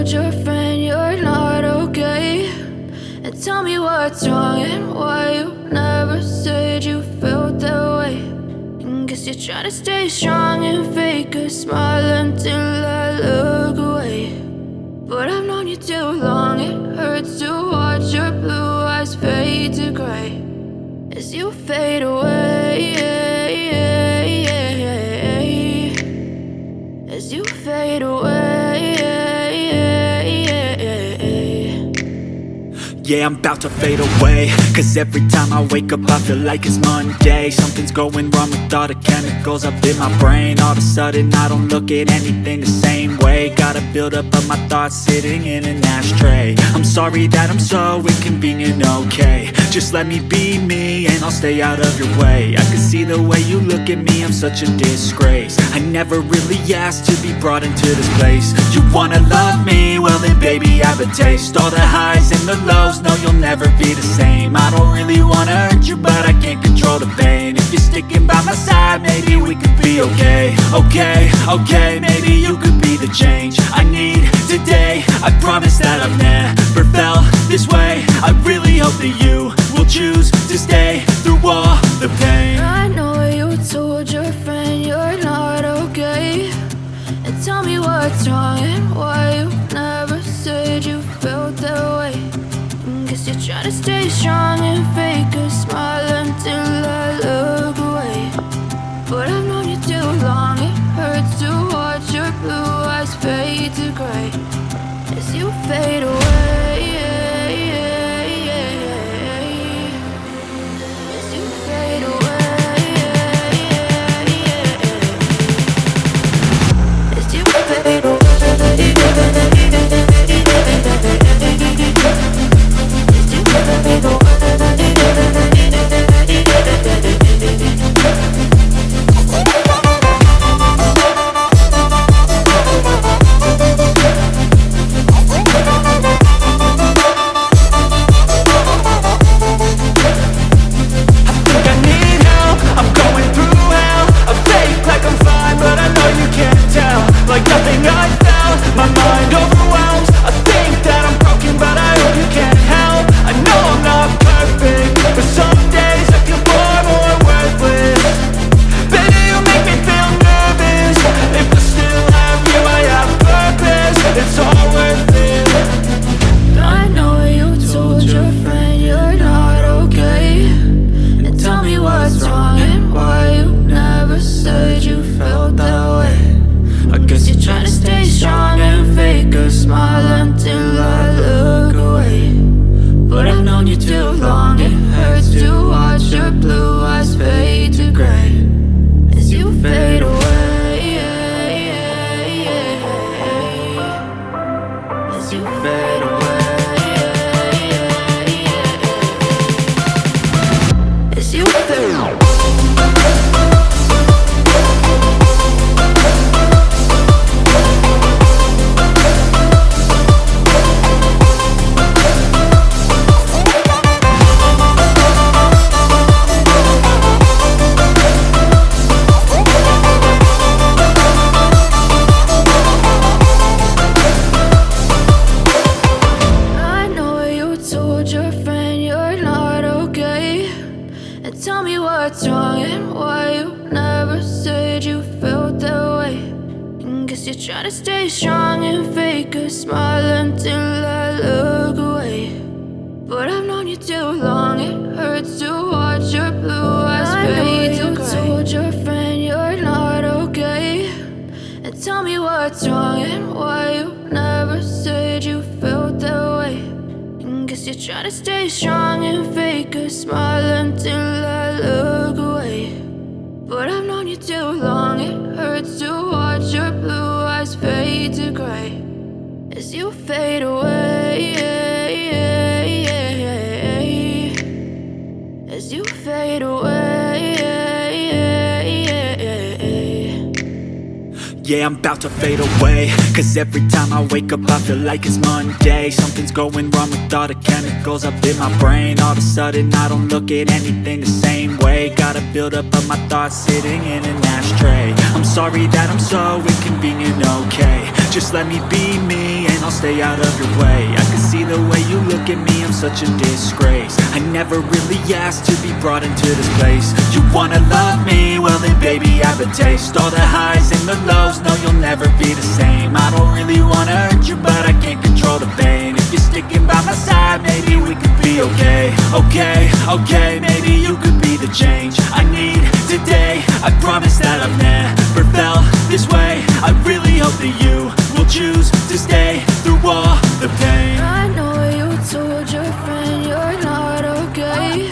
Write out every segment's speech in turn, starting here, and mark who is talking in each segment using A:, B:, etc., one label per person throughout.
A: told your friend you're not okay, and tell me what's wrong and why you never said you felt that way. And guess you're trying to stay strong and fake a smile until I look away. But I've known you too long, it hurts to watch your blue eyes fade to gray as you fade away, as you fade away.
B: Yeah, I'm about to fade away, cause every time I wake up I feel like it's Monday. Something's going wrong with all the chemicals up in my brain. All of a sudden I don't look at anything the same way. Gotta build up of my thoughts sitting in an ashtray. I'm sorry that I'm so inconvenient, okay. Just let me be me and I'll stay out of your way. I can see the way you look at me, I'm such a disgrace. I never really asked to be brought into this place. You wanna love me? Well then baby I have a taste. All the highs and the lows, no you'll never be the same. I don't really wanna hurt you but I can't control the pain. If you're sticking by my side maybe we could be okay. Okay, maybe you could be the change I need today. I promise that I've never felt this way. I really hope that you will choose to stay through all the pain.
A: I know you told your friend you're not okay, and tell me what's wrong and why you never said you felt that way. And guess you're trying to stay strong and fake a smile until I look away. But I've known you too long, it hurts to watch your blue eyes fade to gray as you fade away, as you fade away, as you fade away.
B: Like nothing I felt, my mind overwhelms. I think that I'm broken but I hope you can't help. I know I'm not perfect, but some days I feel far more worthless. Baby, you make me feel nervous. If I still have you, I have purpose. It's all worth it.
A: I know you told your friend you're not okay, and tell me what's wrong and why you never said you felt that way. I guess you're trying to stay strong and fake a smile until I look away. But I've known you too long, it hurts to watch your blue eyes fade to gray as you fade away, as you fade away, as you fade away. Tell me what's wrong and why you never said you felt that way. And guess you're trying to stay strong and fake a smile until I look away. But I've known you too long, it hurts to watch your blue eyes fade to gray. I know you told your friend you're not okay, and tell me what's wrong and why you never said you felt that way. And guess you're trying to stay strong and fake a smile until I look away. But I've known you too long, it hurts to watch your blue eyes fade to gray as you fade away, as you fade away.
B: Yeah, I'm about to fade away, cause every time I wake up I feel like it's Monday. Something's going wrong with all the chemicals up in my brain. All of a sudden I don't look at anything the same way. Gotta build up of my thoughts sitting in an ashtray. I'm sorry that I'm so inconvenient, okay. Just let me be me and I'll stay out of your way. I can see the way you look at me, I'm such a disgrace. I never really asked to be brought into this place. You wanna love me? Well then baby have a taste. All the highs and the lows, no you'll never be the same. I don't really wanna hurt you but I can't control the pain. If you're sticking by my side, maybe we could be okay. Okay, maybe you could be the change I need today. I promise that I've never felt this way. I really hope that you will choose to stay through all the pain.
A: I know you told your friend you're not okay,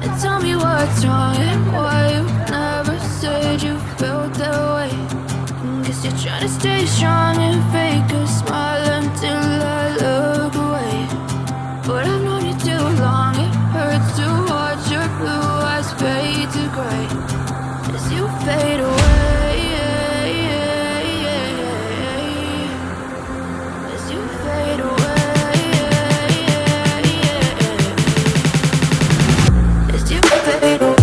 A: and tell me what's wrong and why you never said you felt that way. Guess you're trying to stay strong and fake a smile until I look away. But I've known you too long, it hurts to watch your blue eyes fade to gray as you fade away. As you fade away. As you fade away.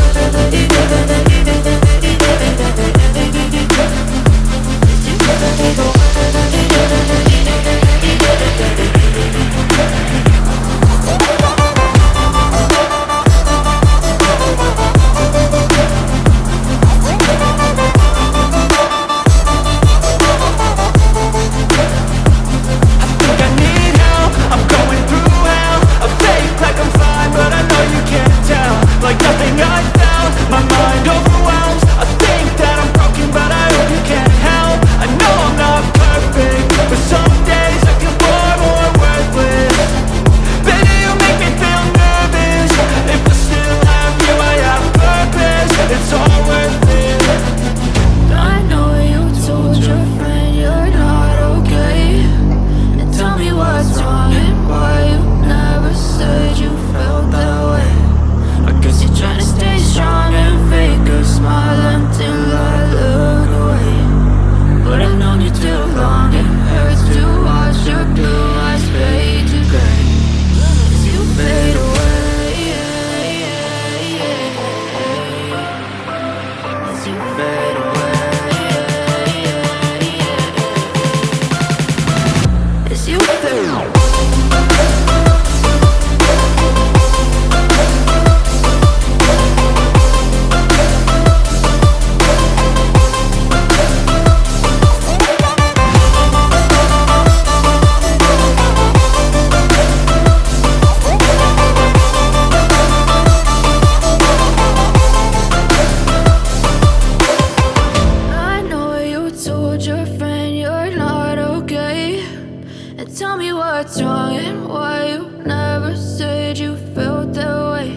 A: Tell me what's wrong and why you never said you felt that way.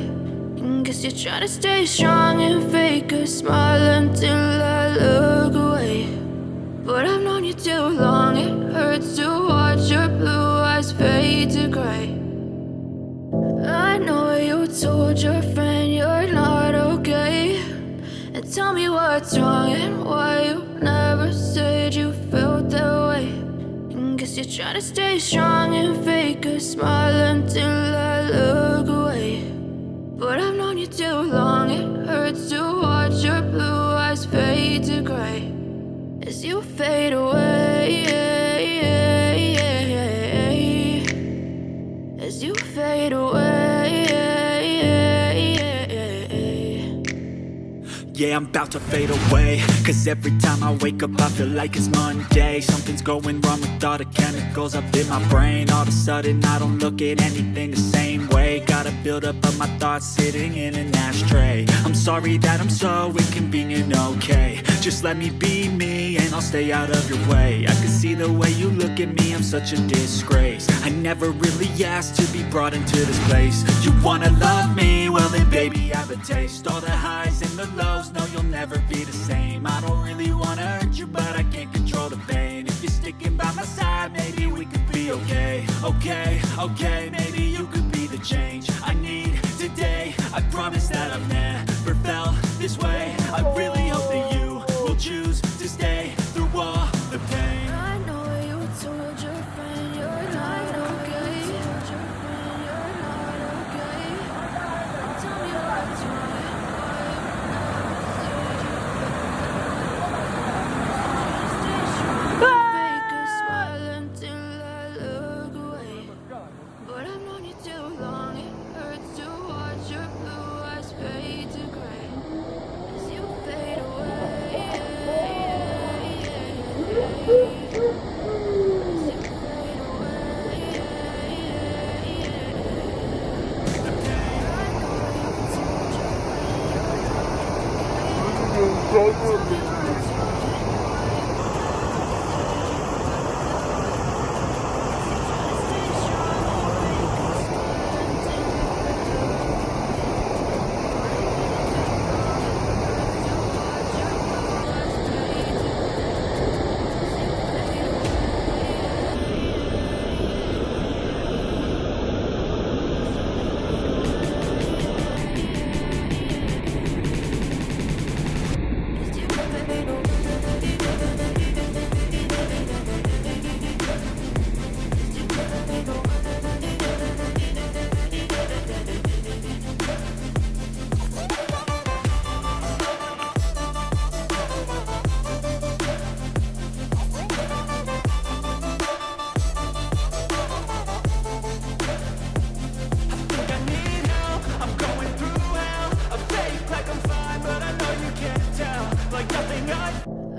A: Guess you're trying to stay strong and fake a smile until I look away. But I've known you too long, it hurts to watch your blue eyes fade to gray. I know you told your friend you're not okay, and tell me what's wrong and why you never said you felt that way. Guess you're trying to stay strong and fake a smile until I look away. But I've known you too long, it hurts to watch your blue eyes fade to gray as you fade away. As you fade away.
B: Yeah, I'm about to fade away, cause every time I wake up I feel like it's Monday. Something's going wrong with all the chemicals up in my brain. All of a sudden I don't look at anything the same way. Gotta build up of my thoughts sitting in an ashtray. I'm sorry that I'm so inconvenient, okay. Just let me be me and I'll stay out of your way. I can see the way you look at me, I'm such a disgrace. I never really asked to be brought into this place. You wanna love me? Well then baby have a taste. All the highs and the lows, no you'll never be the same. I don't really wanna hurt you but I can't control the pain. If you're sticking by my side, maybe we could be okay. Okay, maybe you could be the change I need today. I promise that I've never felt this way. I really hope that you will choose to stay through all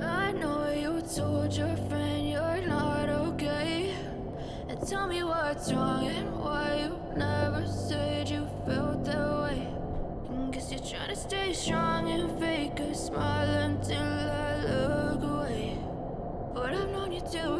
A: I know you told your friend you're not okay. And tell me what's wrong and why you never said you felt that way. And guess you're trying to stay strong and fake a smile until I look away. But I've known you to